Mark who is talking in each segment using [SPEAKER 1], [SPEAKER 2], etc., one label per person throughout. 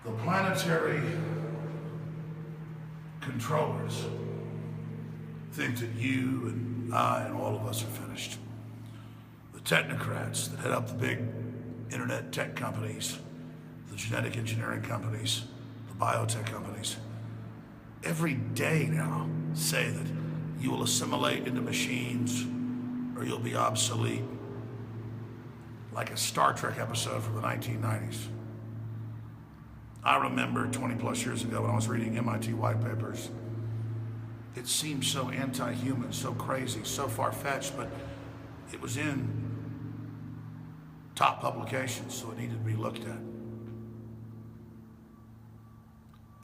[SPEAKER 1] The planetary controllers think that you and I and all of us are finished. The technocrats that head up the big internet tech companies, the genetic engineering companies, the biotech companies, every day now say that you will assimilate into machines or you'll be obsolete, like a Star Trek episode from the 1990s. I remember 20 plus years ago when I was reading MIT white papers, it seemed so anti-human, so crazy, so far-fetched, but it was in top publications, so it needed to be looked at.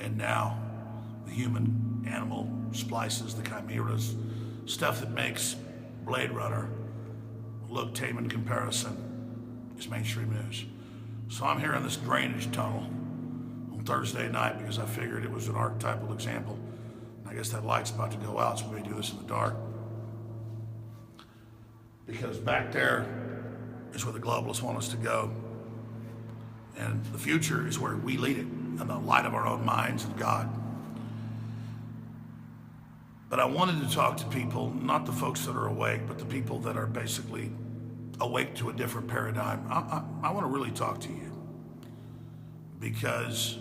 [SPEAKER 1] And now, the human animal splices, the chimeras, stuff that makes Blade Runner look tame in comparison, is mainstream news. So I'm here in this drainage tunnel on Thursday night because I figured it was an archetypal example. I guess that light's about to go out, so we may do this in the dark. Because back there is where the globalists want us to go. And the future is where we lead it, in the light of our own minds and God. But I wanted to talk to people, not the folks that are awake, but the people that are basically awake to a different paradigm. I want to really talk to you. Because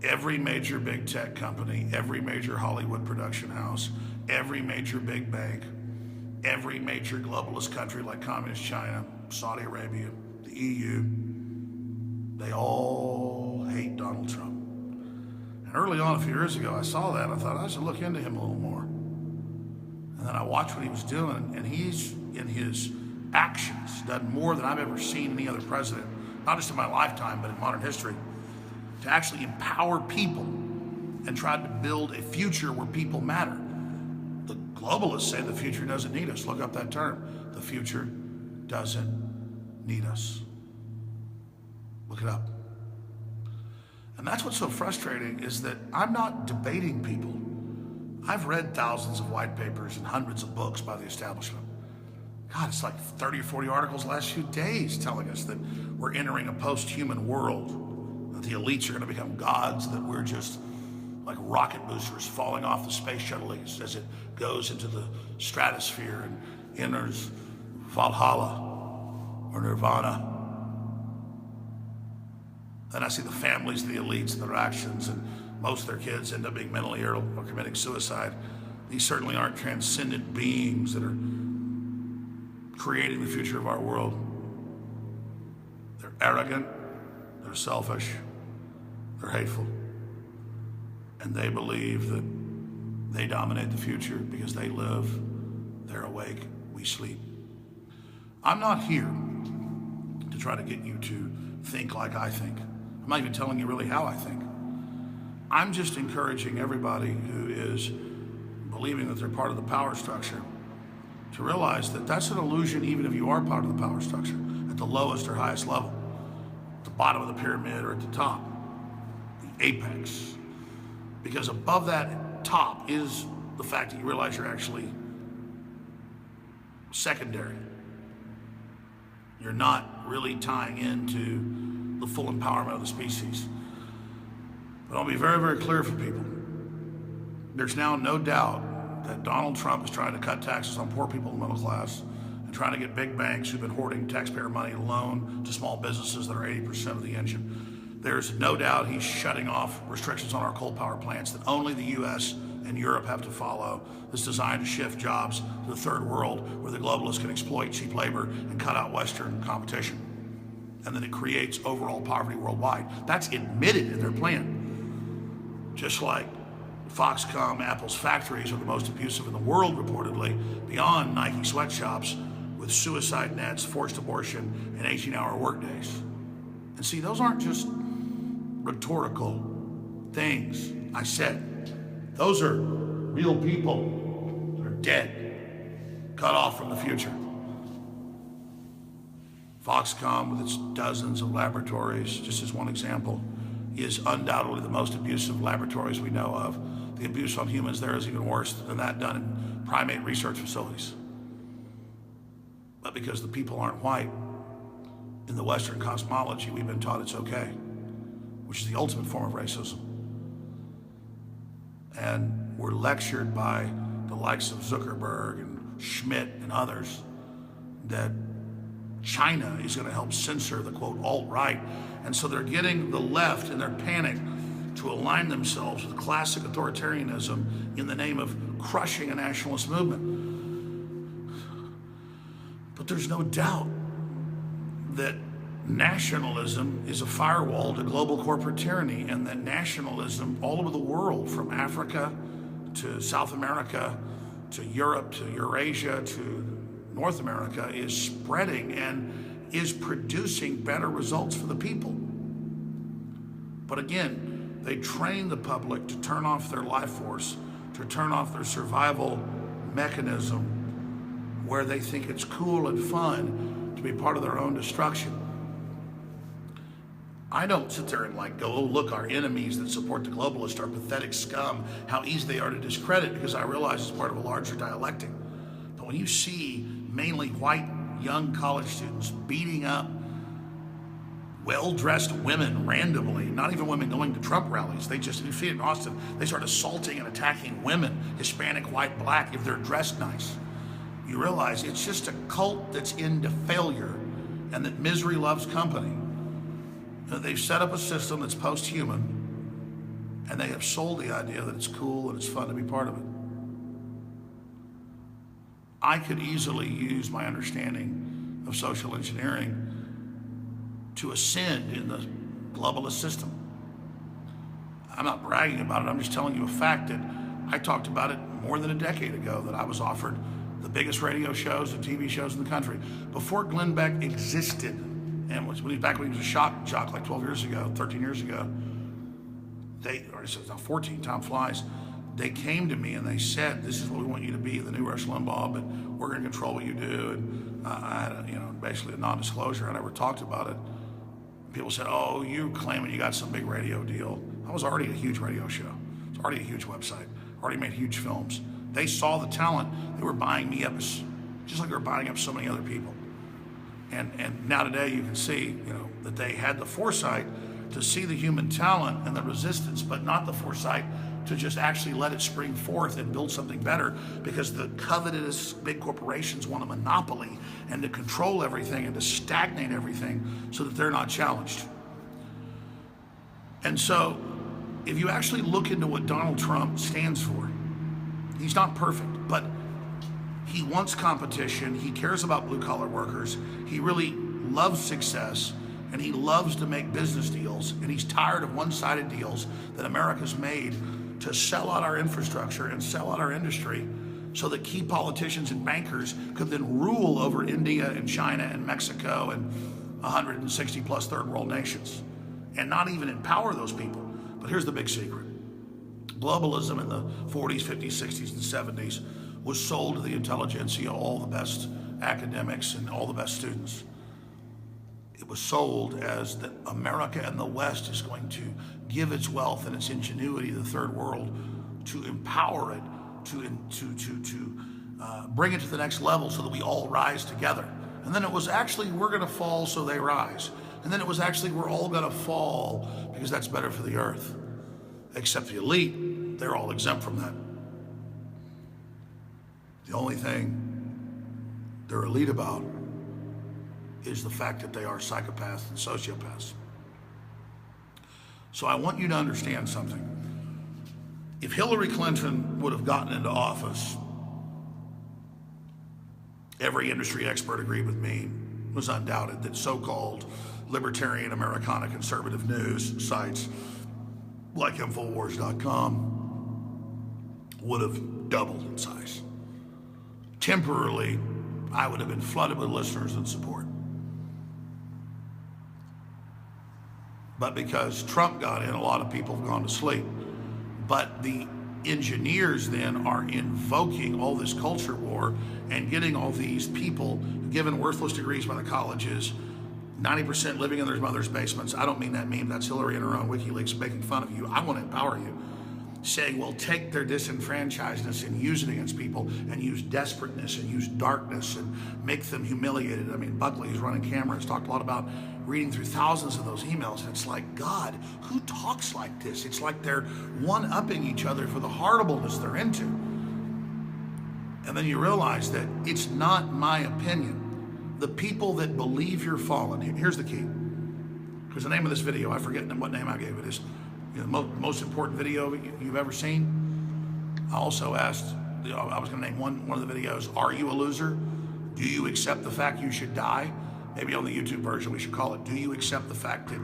[SPEAKER 1] every major big tech company, every major Hollywood production house, every major big bank, every major globalist country like Communist China, Saudi Arabia, the EU, they all hate Donald Trump. And early on, a few years ago, I saw that. I thought I should look into him a little more. And then I watched what he was doing, and he's, in his actions, done more than I've ever seen any other president, not just in my lifetime, but in modern history, to actually empower people and try to build a future where people matter. The globalists say the future doesn't need us. Look up that term. The future doesn't need us. Look it up. And that's what's so frustrating, is that I'm not debating people. I've read thousands of white papers and hundreds of books by the establishment. God, it's like 30 or 40 articles the last few days telling us that we're entering a post-human world, that the elites are going to become gods, that we're just like rocket boosters falling off the space shuttle as it goes into the stratosphere and enters Valhalla or Nirvana. Then I see the families of the elites and their actions, and most of their kids end up being mentally ill or committing suicide. These certainly aren't transcendent beings that are creating the future of our world. They're arrogant, they're selfish, they're hateful. And they believe that they dominate the future because they live, they're awake, we sleep. I'm not here to try to get you to think like I think. I'm not even telling you really how I think. I'm just encouraging everybody who is believing that they're part of the power structure to realize that that's an illusion even if you are part of the power structure at the lowest or highest level, at the bottom of the pyramid or at the top, the apex. Because above that top is the fact that you realize you're actually secondary. You're not really tying into the full empowerment of the species. But I'll be very, very clear for people. There's now no doubt that Donald Trump is trying to cut taxes on poor people in the middle class and trying to get big banks who've been hoarding taxpayer money to loan to small businesses that are 80% of the engine. There's no doubt he's shutting off restrictions on our coal power plants that only the US and Europe have to follow. It's designed to shift jobs to the third world where the globalists can exploit cheap labor and cut out Western competition. And then it creates overall poverty worldwide. That's admitted in their plan. Just like Foxconn, Apple's factories are the most abusive in the world, reportedly, beyond Nike sweatshops with suicide nets, forced abortion, and 18-hour workdays. And see, those aren't just rhetorical things I said. Those are real people that are dead, cut off from the future. Foxconn, with its dozens of laboratories, just as one example, is undoubtedly the most abusive laboratories we know of. The abuse on humans there is even worse than that done in primate research facilities. But because the people aren't white, in the Western cosmology, we've been taught it's okay. which is the ultimate form of racism. And we're lectured by the likes of Zuckerberg and Schmidt and others that China is going to help censor the quote alt-right. And so they're getting the left in their panic to align themselves with classic authoritarianism in the name of crushing a nationalist movement. But there's no doubt that nationalism is a firewall to global corporate tyranny, and that nationalism all over the world, from Africa to South America to Europe to Eurasia to North America, is spreading and is producing better results for the people. But again, they train the public to turn off their life force, to turn off their survival mechanism, where they think it's cool and fun to be part of their own destruction. I don't sit there and go, oh, look, our enemies that support the globalists are pathetic scum, how easy they are to discredit, because I realize it's part of a larger dialectic. But when you see mainly white young college students beating up well-dressed women randomly, not even women going to Trump rallies, you see it in Austin, they start assaulting and attacking women, Hispanic, white, black, if they're dressed nice. You realize it's just a cult that's into failure, and that misery loves company. They've set up a system that's post-human, and they have sold the idea that it's cool and it's fun to be part of it. I could easily use my understanding of social engineering to ascend in the globalist system. I'm not bragging about it, I'm just telling you a fact that I talked about it more than a decade ago, that I was offered the biggest radio shows and TV shows in the country. Before Glenn Beck existed, and when he was a shock like 12 years ago, 13 years ago, it's now 14, time flies, they came to me and they said, this is what we want you to be, the new Rush Limbaugh, but we're going to control what you do. And I had basically a non-disclosure. I never talked about it. People said, oh, you claiming you got some big radio deal. I was already a huge radio show. It's already a huge website. Already made huge films. They saw the talent. They were buying me up just like they were buying up so many other people. And now today you can see, that they had the foresight to see the human talent and the resistance, but not the foresight to just actually let it spring forth and build something better, because the covetous big corporations want a monopoly and to control everything and to stagnate everything so that they're not challenged. And so if you actually look into what Donald Trump stands for, he's not perfect, but he wants competition. He cares about blue collar workers. He really loves success, and he loves to make business deals, and he's tired of one-sided deals that America's made to sell out our infrastructure and sell out our industry so that key politicians and bankers could then rule over India and China and Mexico and 160 plus third world nations and not even empower those people. But here's the big secret. Globalism in the 40s, 50s, 60s, and 70s was sold to the intelligentsia, all the best academics and all the best students. It was sold as that America and the West is going to give its wealth and its ingenuity to the third world, to empower it, to bring it to the next level so that we all rise together. And then it was actually, we're gonna fall so they rise. And then it was actually, we're all gonna fall because that's better for the earth. Except the elite, they're all exempt from that. The only thing they're elite about is the fact that they are psychopaths and sociopaths. So I want you to understand something. If Hillary Clinton would have gotten into office, every industry expert agreed with me, it was undoubted that so-called libertarian Americana conservative news sites like Infowars.com would have doubled in size. Temporarily, I would have been flooded with listeners and support. But because Trump got in, a lot of people have gone to sleep. But the engineers then are invoking all this culture war and getting all these people given worthless degrees by the colleges, 90% living in their mother's basements. I don't mean that meme. That's Hillary in her own WikiLeaks making fun of you. I want to empower you. saying we'll take their disenfranchisedness and use it against people and use desperateness and use darkness and make them humiliated. I mean, Buckley, who's running cameras, talked a lot about reading through thousands of those emails, and it's like, God, who talks like this? It's like they're one-upping each other for the horribleness they're into. And then you realize that it's not my opinion. The people that believe you're fallen, here's the key. Because the name of this video, I forget what name I gave it, is most important video you've ever seen. I also asked, I was going to name one of the videos, Are You a Loser? Do you accept the fact you should die? Maybe on the YouTube version we should call it, Do you accept the fact that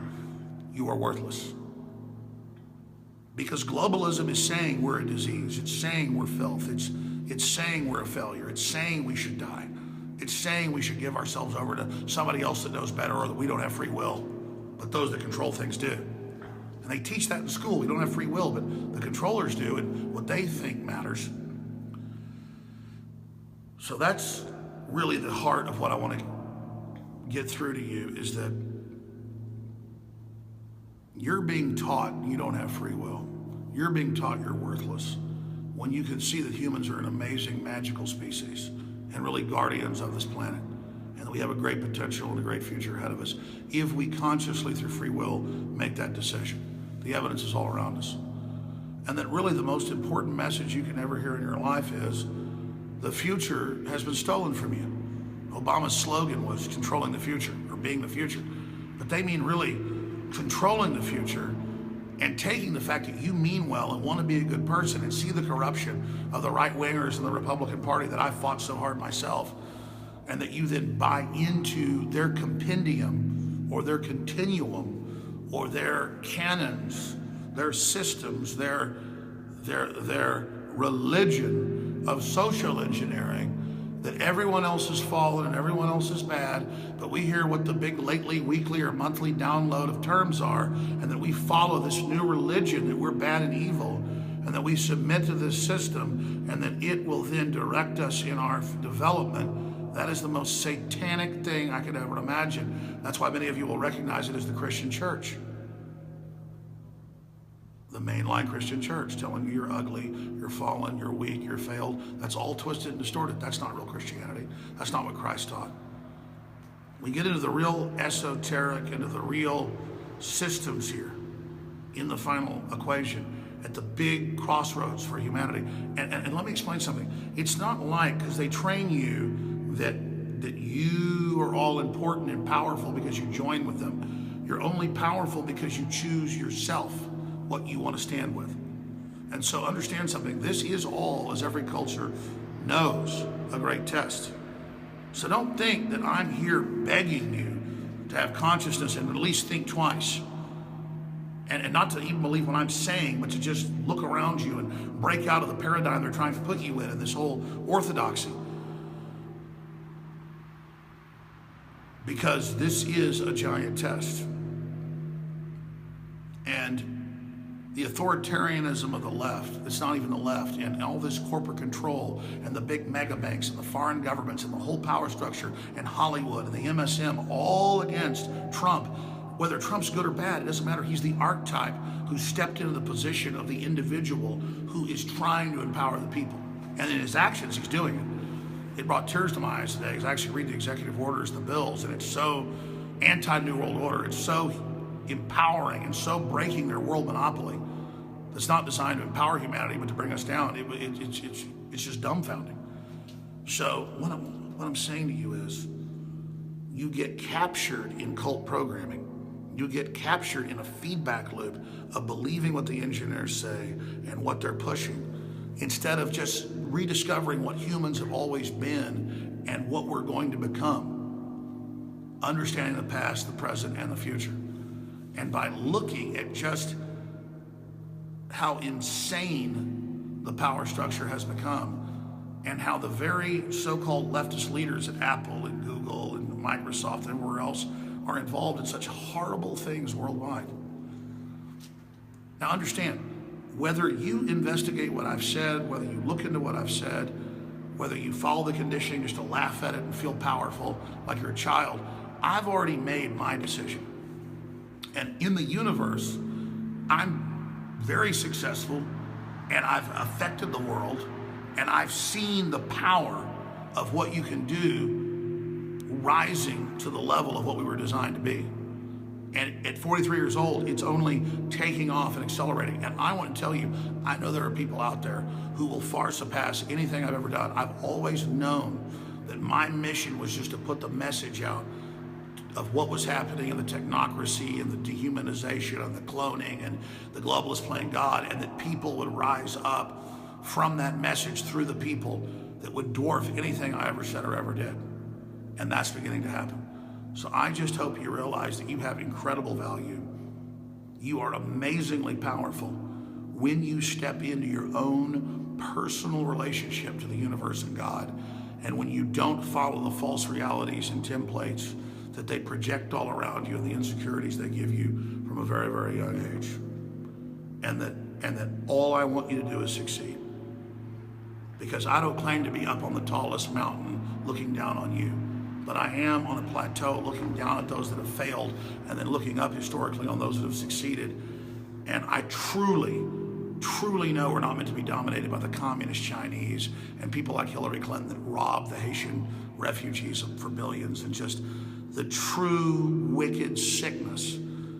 [SPEAKER 1] you are worthless? Because globalism is saying we're a disease. It's saying we're filth. It's saying we're a failure. It's saying we should die. It's saying we should give ourselves over to somebody else that knows better, or that we don't have free will, but those that control things do. And they teach that in school. We don't have free will, but the controllers do, and what they think matters. So that's really the heart of what I want to get through to you, is that you're being taught you don't have free will. You're being taught you're worthless, when you can see that humans are an amazing, magical species and really guardians of this planet, and that we have a great potential and a great future ahead of us if we consciously, through free will, make that decision. The evidence is all around us. And that really the most important message you can ever hear in your life is the future has been stolen from you. Obama's slogan was controlling the future, or being the future. But they mean really controlling the future and taking the fact that you mean well and want to be a good person and see the corruption of the right-wingers in the Republican Party that I fought so hard myself, and that you then buy into their compendium or their continuum or their canons, their systems, their religion of social engineering, that everyone else is fallen and everyone else is bad, but we hear what the big lately, weekly, or monthly download of terms are, and that we follow this new religion that we're bad and evil, and that we submit to this system, and that it will then direct us in our development. That is the most satanic thing I could ever imagine. That's why many of you will recognize it as the Christian church. The mainline Christian church telling you you're ugly, you're fallen, you're weak, you're failed. That's all twisted and distorted. That's not real Christianity. That's not what Christ taught. We get into the real esoteric, into the real systems here in the final equation at the big crossroads for humanity. And let me explain something. It's not like, because they train you that you are all important and powerful because you join with them. You're only powerful because you choose yourself what you want to stand with. And so understand something. This is all, as every culture knows, a great test. So don't think that I'm here begging you to have consciousness and at least think twice. And not to even believe what I'm saying, but to just look around you and break out of the paradigm they're trying to put you in this whole orthodoxy. Because this is a giant test. And the authoritarianism of the left, it's not even the left, and all this corporate control and the big mega banks and the foreign governments and the whole power structure and Hollywood and the MSM, all against Trump. Whether Trump's good or bad, it doesn't matter. He's the archetype who stepped into the position of the individual who is trying to empower the people. And in his actions, he's doing it. It brought tears to my eyes today as I actually read the executive orders, the bills, and it's so anti-New World Order. It's so empowering and so breaking their world monopoly. It's not designed to empower humanity, but to bring us down. It's just dumbfounding. So what I'm saying to you is, you get captured in cult programming. You get captured in a feedback loop of believing what the engineers say and what they're pushing, instead of just rediscovering what humans have always been and what we're going to become, understanding the past, the present, and the future. And by looking at just how insane the power structure has become, and how the very so-called leftist leaders at Apple and Google and Microsoft and everywhere else are involved in such horrible things worldwide. Now understand, whether you investigate what I've said, whether you look into what I've said, whether you follow the conditioning just to laugh at it and feel powerful like you're a child, I've already made my decision. And in the universe, I'm very successful and I've affected the world, and I've seen the power of what you can do rising to the level of what we were designed to be. And at 43 years old, it's only taking off and accelerating. And I want to tell you, I know there are people out there who will far surpass anything I've ever done. I've always known that my mission was just to put the message out of what was happening in the technocracy and the dehumanization and the cloning and the globalists playing God, and that people would rise up from that message through the people that would dwarf anything I ever said or ever did. And that's beginning to happen. So I just hope you realize that you have incredible value. You are amazingly powerful when you step into your own personal relationship to the universe and God, and when you don't follow the false realities and templates that they project all around you and the insecurities they give you from a very, very young age. And that all I want you to do is succeed. Because I don't claim to be up on the tallest mountain looking down on you, but I am on a plateau looking down at those that have failed and then looking up historically on those that have succeeded. And I truly know we're not meant to be dominated by the communist Chinese and people like Hillary Clinton that rob the Haitian refugees for billions, and just the true wicked sickness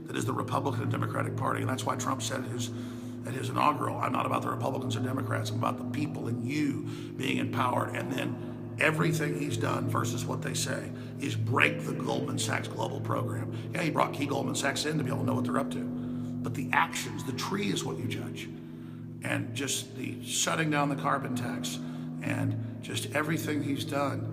[SPEAKER 1] that is the Republican and Democratic Party. And that's why Trump said at his inaugural, I'm not about the Republicans or Democrats, I'm about the people and you being empowered. And then everything he's done versus what they say is break the Goldman Sachs global program. Yeah, he brought key Goldman Sachs in to be able to know what they're up to. But the actions, the tree is what you judge. And just the shutting down the carbon tax and just everything he's done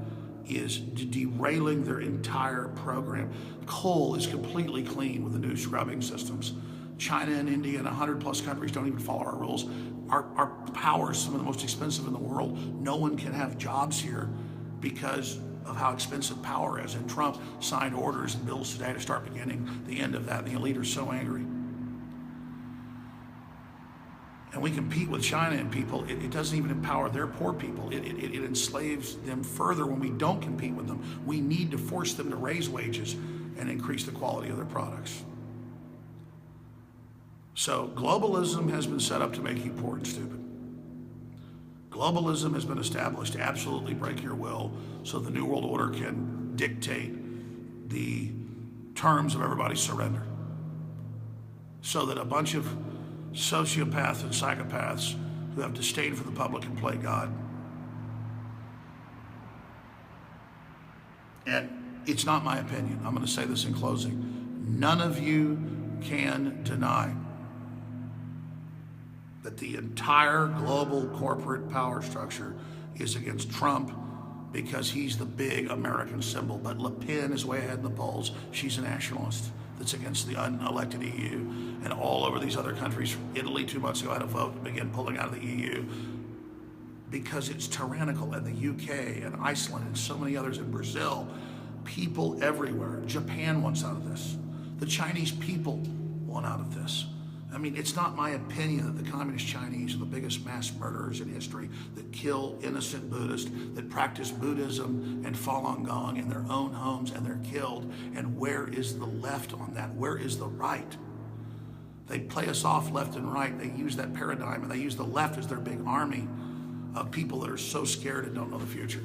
[SPEAKER 1] is derailing their entire program. Coal is completely clean with the new scrubbing systems. China and India and 100 plus countries don't even follow our rules. Our power is some of the most expensive in the world. No one can have jobs here because of how expensive power is. And Trump signed orders and bills today to start beginning the end of that. The elite are so angry. And we compete with China and people. It doesn't even empower their poor people. It enslaves them further when we don't compete with them. We need to force them to raise wages and increase the quality of their products. So globalism has been set up to make you poor and stupid. Globalism has been established to absolutely break your will so the New World Order can dictate the terms of everybody's surrender. So that a bunch of sociopaths and psychopaths who have disdain for the public can play God. And it's not my opinion. I'm going to say this in closing. None of you can deny that the entire global corporate power structure is against Trump because he's the big American symbol. But Le Pen is way ahead in the polls. She's a nationalist that's against the unelected EU. And all over these other countries, Italy 2 months ago had a vote to begin pulling out of the EU because it's tyrannical. And the UK and Iceland and so many others in Brazil, people everywhere. Japan wants out of this. The Chinese people want out of this. I mean, it's not my opinion that the communist Chinese are the biggest mass murderers in history, that kill innocent Buddhists, that practice Buddhism and Falun Gong in their own homes, and they're killed. And where is the left on that? Where is the right? They play us off left and right. They use that paradigm, and they use the left as their big army of people that are so scared and don't know the future.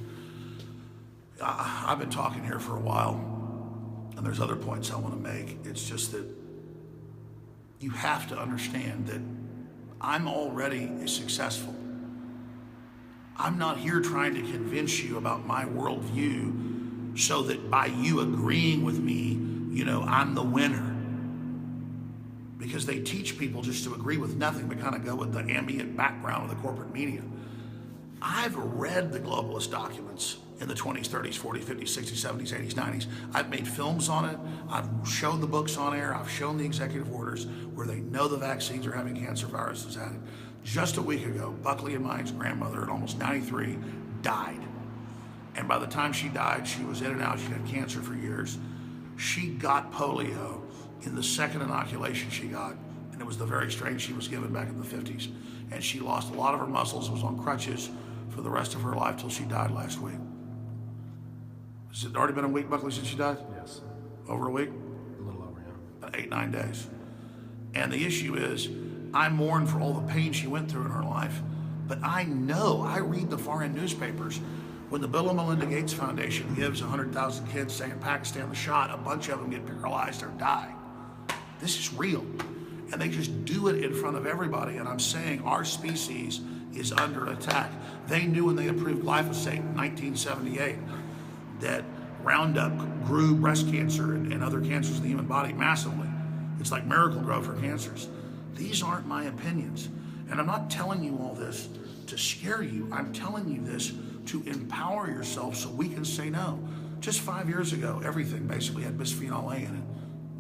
[SPEAKER 1] I've been talking here for a while, and there's other points I want to make. It's just that you have to understand that I'm already successful. I'm not here trying to convince you about my worldview so that by you agreeing with me, I'm the winner. Because they teach people just to agree with nothing but kind of go with the ambient background of the corporate media. I've read the globalist documents in the 20s, 30s, 40s, 50s, 60s, 70s, 80s, 90s. I've made films on it. I've shown the books on air. I've shown the executive orders where they know the vaccines are having cancer viruses added. Just a week ago, Buckley and mine's grandmother at almost 93 died. And by the time she died, she was in and out. She had cancer for years. She got polio in the second inoculation she got, and it was the very strain she was given back in the 50s. And she lost a lot of her muscles, was on crutches for the rest of her life till she died last week. Has it already been a week, Buckley, since she died?
[SPEAKER 2] Yes.
[SPEAKER 1] Over a week?
[SPEAKER 2] A little over, yeah.
[SPEAKER 1] About 8-9 days. And the issue is, I mourn for all the pain she went through in her life. But I know, I read the far end newspapers. When the Bill and Melinda Gates Foundation gives 100,000 kids saying in Pakistan the shot, a bunch of them get paralyzed or die. This is real. And they just do it in front of everybody. And I'm saying our species is under attack. They knew when they approved glyphosate in 1978 that Roundup grew breast cancer and other cancers in the human body massively. It's like Miracle-Gro for cancers. These aren't my opinions. And I'm not telling you all this to scare you. I'm telling you this to empower yourself so we can say no. Just 5 years ago, everything basically had bisphenol A in it.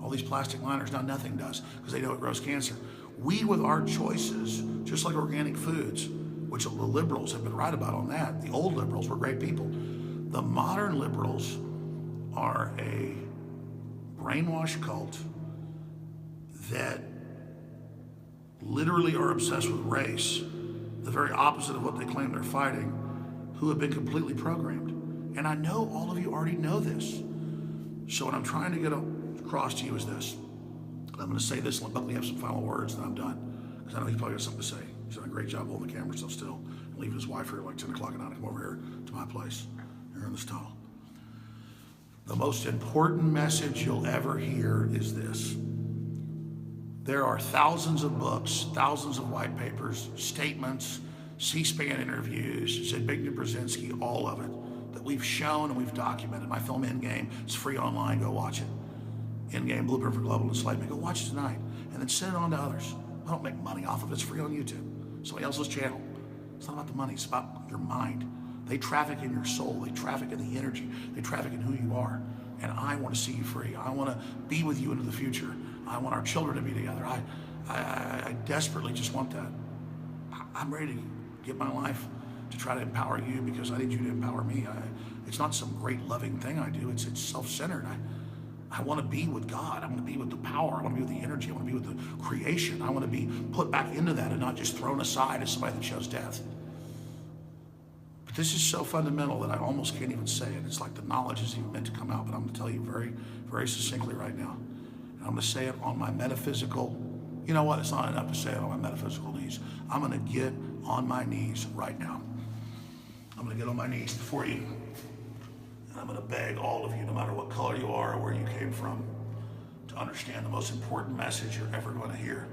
[SPEAKER 1] All these plastic liners, now nothing does because they know it grows cancer. We, with our choices, just like organic foods, which the liberals have been right about on that. The old liberals were great people. The modern liberals are a brainwashed cult that literally are obsessed with race, the very opposite of what they claim they're fighting, who have been completely programmed. And I know all of you already know this. So what I'm trying to get across to you is this. I'm going to say this and let Buckley have some final words, and I'm done. Because I know he's probably got something to say. He's done a great job holding the camera so still and leaving his wife here at like 10 o'clock at night to come over here to my place here in this tunnel. The most important message you'll ever hear is this. There are thousands of books, thousands of white papers, statements, C-SPAN interviews, Zbigniew Brzezinski, all of it, that we've shown and we've documented. My film Endgame is free online, go watch it. Endgame, Blueprint for Global Enslavement, go watch it tonight. And then send it on to others. I don't make money off of it, it's free on YouTube. Somebody else's channel. It's not about the money, it's about your mind. They traffic in your soul, they traffic in the energy, they traffic in who you are. And I want to see you free. I want to be with you into the future. I want our children to be together. I desperately just want that. I'm ready to give my life to try to empower you because I need you to empower me. It's not some great loving thing I do. It's self-centered. I want to be with God. I want to be with the power. I want to be with the energy. I want to be with the creation. I want to be put back into that and not just thrown aside as somebody that chose death. But this is so fundamental that I almost can't even say it. It's like the knowledge isn't even meant to come out, but I'm going to tell you very, very succinctly right now. I'm going to say it on my metaphysical, you know what, it's not enough to say it on my metaphysical knees. I'm going to get on my knees right now. I'm going to get on my knees before you. And I'm going to beg all of you, no matter what color you are or where you came from, to understand the most important message you're ever going to hear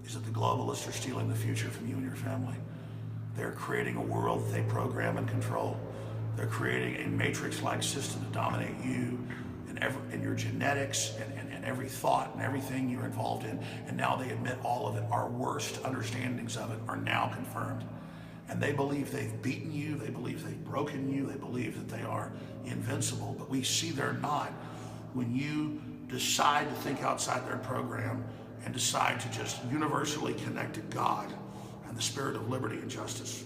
[SPEAKER 1] is that the globalists are stealing the future from you and your family. They're creating a world that they program and control. They're creating a matrix-like system to dominate you and your genetics and every thought and everything you're involved in. And now they admit all of it. Our worst understandings of it are now confirmed. And they believe they've beaten you. They believe they've broken you. They believe that they are invincible. But we see they're not when you decide to think outside their program and decide to just universally connect to God and the spirit of liberty and justice.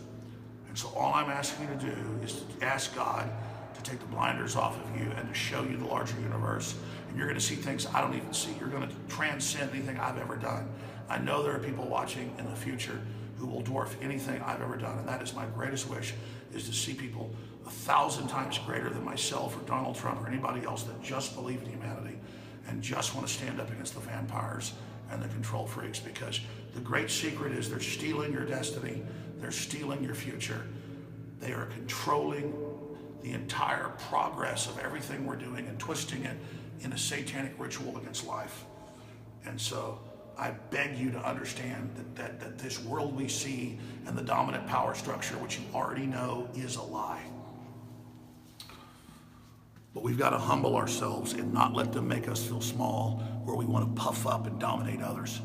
[SPEAKER 1] And so all I'm asking you to do is to ask God to take the blinders off of you and to show you the larger universe. And you're going to see things I don't even see. You're going to transcend anything I've ever done. I know there are people watching in the future who will dwarf anything I've ever done. And that is my greatest wish, is to see people 1,000 times greater than myself or Donald Trump or anybody else that just believe in humanity and just want to stand up against the vampires and the control freaks. Because the great secret is they're stealing your destiny. They're stealing your future. They are controlling the entire progress of everything we're doing and twisting it in a satanic ritual against life. And so I beg you to understand that this world we see and the dominant power structure, which you already know, is a lie. But we've got to humble ourselves and not let them make us feel small where we want to puff up and dominate others.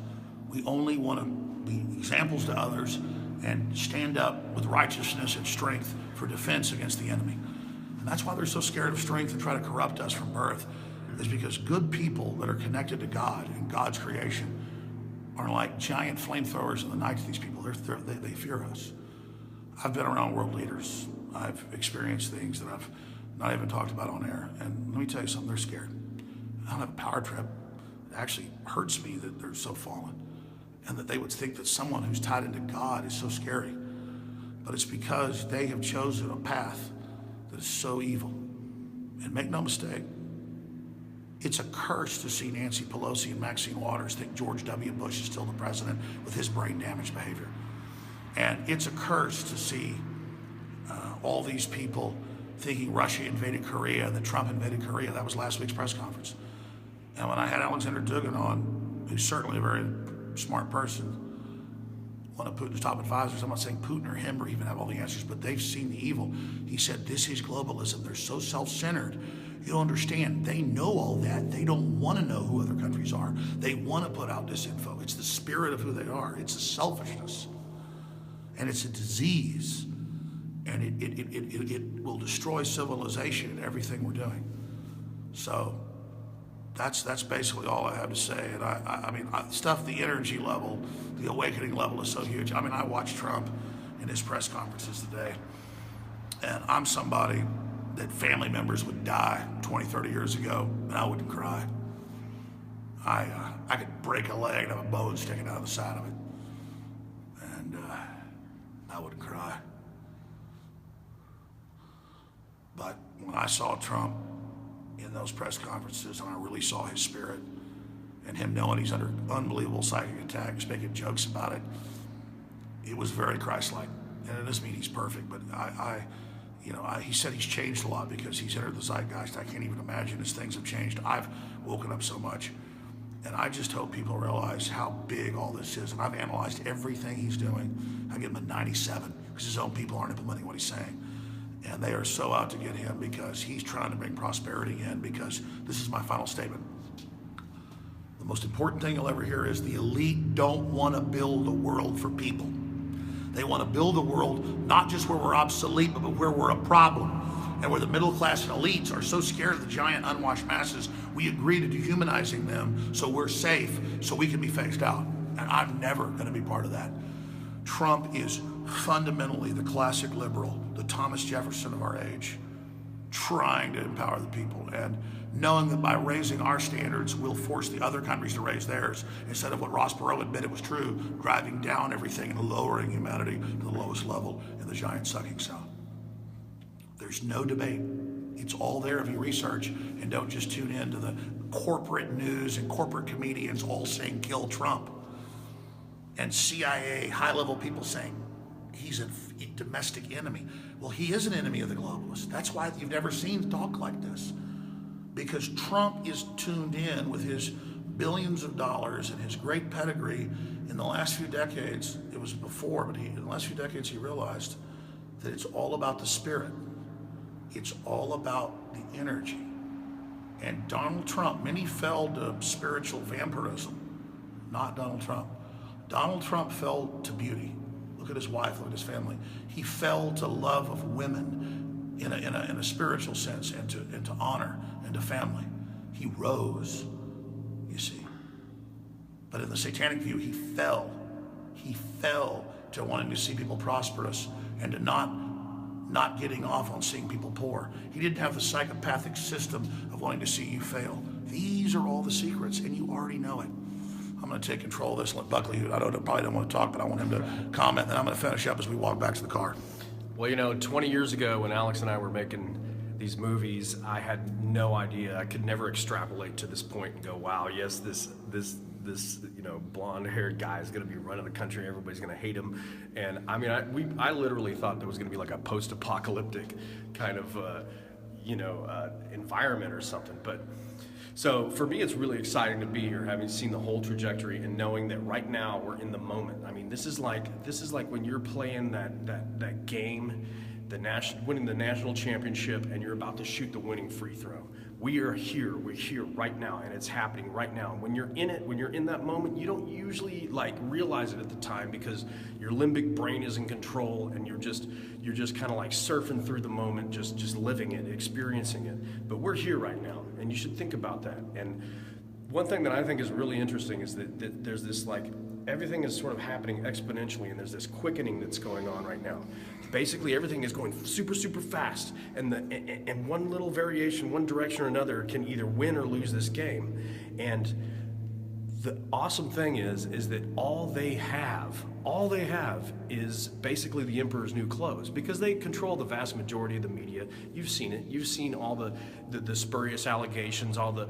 [SPEAKER 1] We only want to be examples to others and stand up with righteousness and strength for defense against the enemy. And that's why they're so scared of strength and try to corrupt us from birth, is because good people that are connected to God and God's creation are like giant flamethrowers in the night to these people. They fear us. I've been around world leaders. I've experienced things that I've not even talked about on air. And let me tell you something, they're scared. I don't have a power trip. It actually hurts me that they're so fallen and that they would think that someone who's tied into God is so scary. But it's because they have chosen a path that is so evil. And make no mistake, It's a curse to see Nancy Pelosi and Maxine Waters think George W. Bush is still the president with his brain damage behavior. And it's a curse to see all these people thinking Russia invaded Korea, that Trump invaded Korea. That was last week's press conference. And when I had Alexander Dugin on, who's certainly a very smart person, one of Putin's top advisors, I'm not saying Putin or him or even have all the answers, but they've seen the evil. He said, this is globalism. They're so self-centered. You don't understand. They know all that. They don't want to know who other countries are. They want to put out disinfo. It's the spirit of who they are. It's a selfishness. And it's a disease. And it will destroy civilization and everything we're doing. So that's basically all I have to say. And I mean, the energy level, the awakening level is so huge. I mean, I watched Trump in his press conferences today, and I'm somebody that family members would die 20, 30 years ago, and I wouldn't cry. I could break a leg and have a bone sticking out of the side of it, and I wouldn't cry. But when I saw Trump in those press conferences, and I really saw his spirit, and him knowing he's under unbelievable psychic attacks, making jokes about it, it was very Christ-like. And it doesn't mean he's perfect, but he said he's changed a lot because he's entered the zeitgeist. I can't even imagine as things have changed. I've woken up so much. And I just hope people realize how big all this is. And I've analyzed everything he's doing. I give him a 97 because his own people aren't implementing what he's saying. And they are so out to get him because he's trying to bring prosperity in, because this is my final statement. The most important thing you'll ever hear is the elite don't want to build a world for people. They want to build a world not just where we're obsolete, but where we're a problem. And where the middle class and elites are so scared of the giant unwashed masses, we agree to dehumanizing them so we're safe, so we can be phased out. And I'm never going to be part of that. Trump is fundamentally the classic liberal, the Thomas Jefferson of our age, trying to empower the people and knowing that by raising our standards, we'll force the other countries to raise theirs instead of what Ross Perot admitted was true, driving down everything and lowering humanity to the lowest level in the giant sucking south. There's no debate. It's all there if you research and don't just tune in to the corporate news and corporate comedians all saying kill Trump, and CIA high-level people saying he's a domestic enemy. Well, he is an enemy of the globalists. That's why you've never seen talk like this, because Trump is tuned in with his billions of dollars and his great pedigree. In the last few decades, it was before, but in the last few decades he realized that it's all about the spirit. It's all about the energy. And Donald Trump, many fell to spiritual vampirism, not Donald Trump. Donald Trump fell to beauty. Look at his wife, look at his family. He fell to love of women in a spiritual sense, and to honor and to family. He rose, you see. But in the satanic view, he fell. He fell to wanting to see people prosperous and to not getting off on seeing people poor. He didn't have the psychopathic system of wanting to see you fail. These are all the secrets, and you already know it. I'm going to take control of this and let Buckley, who probably don't want to talk, but I want him to comment, and I'm going to finish up as we walk back to the car.
[SPEAKER 2] Well, 20 years ago when Alex and I were making these movies, I had no idea. I could never extrapolate to this point and go, wow, yes, this blonde-haired guy is going to be running the country. Everybody's going to hate him. And I mean, I literally thought there was going to be like a post-apocalyptic kind of, environment or something. But so for me, it's really exciting to be here, having seen the whole trajectory and knowing that right now we're in the moment. I mean, this is like when you're playing that game, winning the national championship, and you're about to shoot the winning free throw. We're here right now, and it's happening right now. When you're in it, when you're in that moment, you don't usually realize it at the time because your limbic brain is in control, and you're just kind of surfing through the moment, just living it, experiencing it. But we're here right now, and you should think about that. And one thing that I think is really interesting is that there's this everything is sort of happening exponentially, and there's this quickening that's going on right now. Basically, everything is going super, super fast, and one little variation, one direction or another, can either win or lose this game. And the awesome thing is that all they have is basically the emperor's new clothes, because they control the vast majority of the media. You've seen it. You've seen all the spurious allegations, all the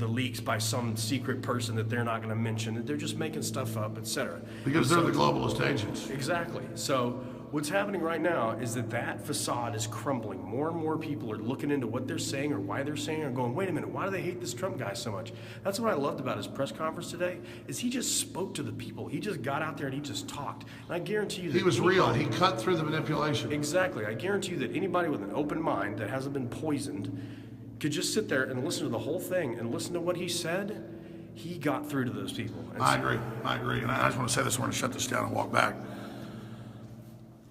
[SPEAKER 2] leaks by some secret person that they're not going to mention. They're just making stuff up, etc.
[SPEAKER 1] Because they're the globalist agents.
[SPEAKER 2] Exactly. So what's happening right now is that facade is crumbling. More and more people are looking into what they're saying or why they're saying, or going, wait a minute, why do they hate this Trump guy so much? That's what I loved about his press conference today, is he just spoke to the people. He just got out there and he just talked. And I guarantee you that
[SPEAKER 1] he was real. He cut through the manipulation.
[SPEAKER 2] Exactly. I guarantee you that anybody with an open mind that hasn't been poisoned could just sit there and listen to the whole thing and listen to what he said. He got through to those people. And
[SPEAKER 1] I agree. And I just want to say this. We're going to shut this down and walk back.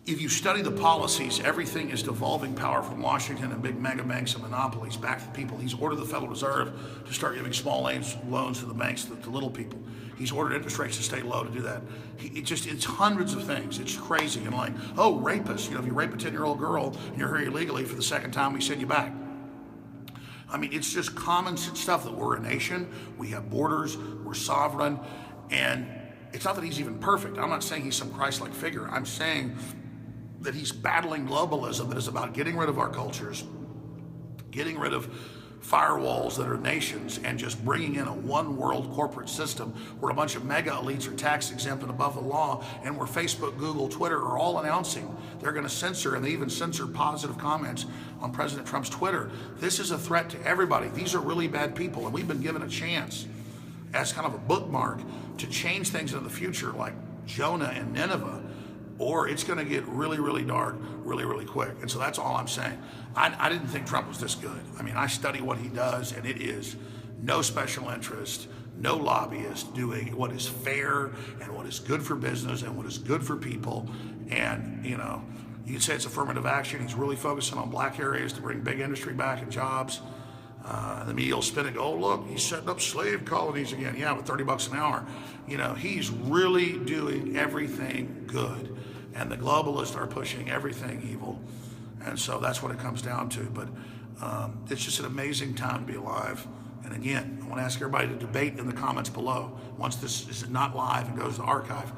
[SPEAKER 1] If you study the policies, everything is devolving power from Washington and big mega banks and monopolies back to the people. He's ordered the Federal Reserve to start giving small loans to the banks, to little people. He's ordered interest rates to stay low to do that. It's hundreds of things. It's crazy. And like, oh, rapists. If you rape a 10-year-old girl and you're here illegally, for the second time, we send you back. I mean, it's just common sense stuff that we're a nation, we have borders, we're sovereign, and it's not that he's even perfect. I'm not saying he's some Christ-like figure. I'm saying that he's battling globalism that is about getting rid of our cultures, getting rid of firewalls that are nations, and just bringing in a one world corporate system where a bunch of mega elites are tax exempt and above the law, and where Facebook, Google, Twitter are all announcing they're going to censor, and they even censor positive comments on President Trump's Twitter. This is a threat to everybody. These are really bad people, and we've been given a chance as kind of a bookmark to change things in the future, like Jonah and Nineveh, or it's going to get really, really dark really, really quick. And so that's all I'm saying. I didn't think Trump was this good. I mean, I study what he does, and it is no special interest, no lobbyist, doing what is fair and what is good for business and what is good for people. And, you can say it's affirmative action. He's really focusing on black areas to bring big industry back and jobs. The media will spin it, oh, look, he's setting up slave colonies again. Yeah, with $30 an hour. He's really doing everything good. And the globalists are pushing everything evil. And so that's what it comes down to. But it's just an amazing time to be alive. And again, I want to ask everybody to debate in the comments below. Once this is not live and goes to the archive,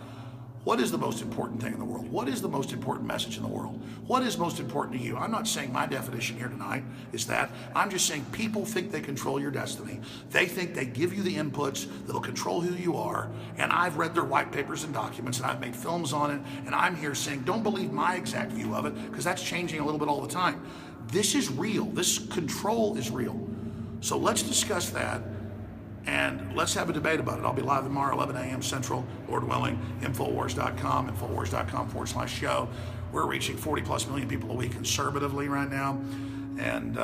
[SPEAKER 1] what is the most important thing in the world? What is the most important message in the world? What is most important to you? I'm not saying my definition here tonight is that. I'm just saying people think they control your destiny. They think they give you the inputs that'll control who you are. And I've read their white papers and documents, and I've made films on it. And I'm here saying, don't believe my exact view of it, because that's changing a little bit all the time. This is real. This control is real. So let's discuss that. And let's have a debate about it. I'll be live tomorrow, 11 a.m. Central, Lord willing. Infowars.com, Infowars.com/show. We're reaching 40+ million people a week conservatively right now. And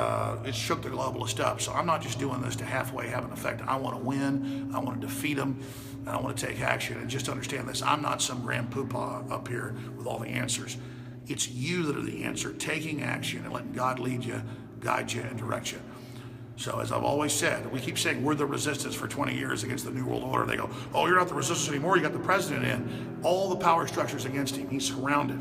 [SPEAKER 1] it shook the globalist up. So I'm not just doing this to halfway have an effect. I want to win. I want to defeat them. And I want to take action. And just understand this. I'm not some grand poobah up here with all the answers. It's you that are the answer. Taking action and letting God lead you, guide you, and direct you. So as I've always said, we keep saying we're the resistance for 20 years against the New World Order. They go, oh, you're not the resistance anymore. You got the president in. All the power structures against him. He's surrounded.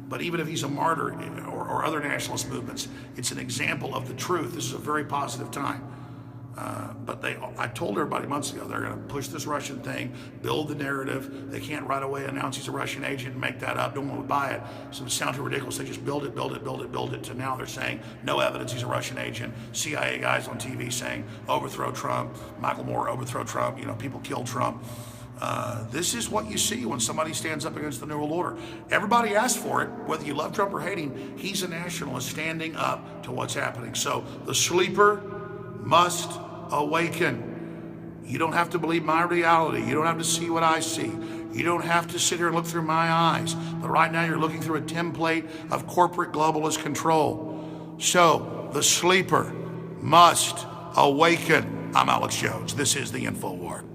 [SPEAKER 1] But even if he's a martyr or other nationalist movements, it's an example of the truth. This is a very positive time. But I told everybody months ago, they're going to push this Russian thing, build the narrative. They can't right away announce he's a Russian agent and make that up. Don't want to buy it. So it sounds too ridiculous. They just build it. To now they're saying no evidence he's a Russian agent. CIA guys on TV saying overthrow Trump. Michael Moore overthrow Trump. People kill Trump. This is what you see when somebody stands up against the New World Order. Everybody asked for it, whether you love Trump or hate him. He's a nationalist standing up to what's happening. So the sleeper must awaken. You don't have to believe my reality. You don't have to see what I see. You don't have to sit here and look through my eyes. But right now you're looking through a template of corporate globalist control. So the sleeper must awaken. I'm Alex Jones. This is the InfoWar.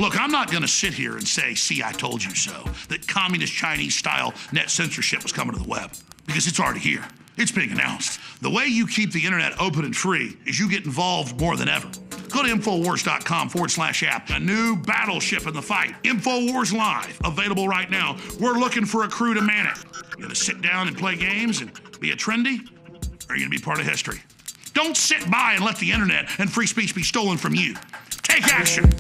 [SPEAKER 1] Look, I'm not going to sit here and say, see, I told you so, that communist Chinese-style net censorship was coming to the web, because it's already here. It's being announced. The way you keep the internet open and free is you get involved more than ever. Go to Infowars.com/app. A new battleship in the fight. Infowars Live, available right now. We're looking for a crew to man it. You gonna sit down and play games and be a trendy? Or are you gonna be part of history? Don't sit by and let the internet and free speech be stolen from you. Take action.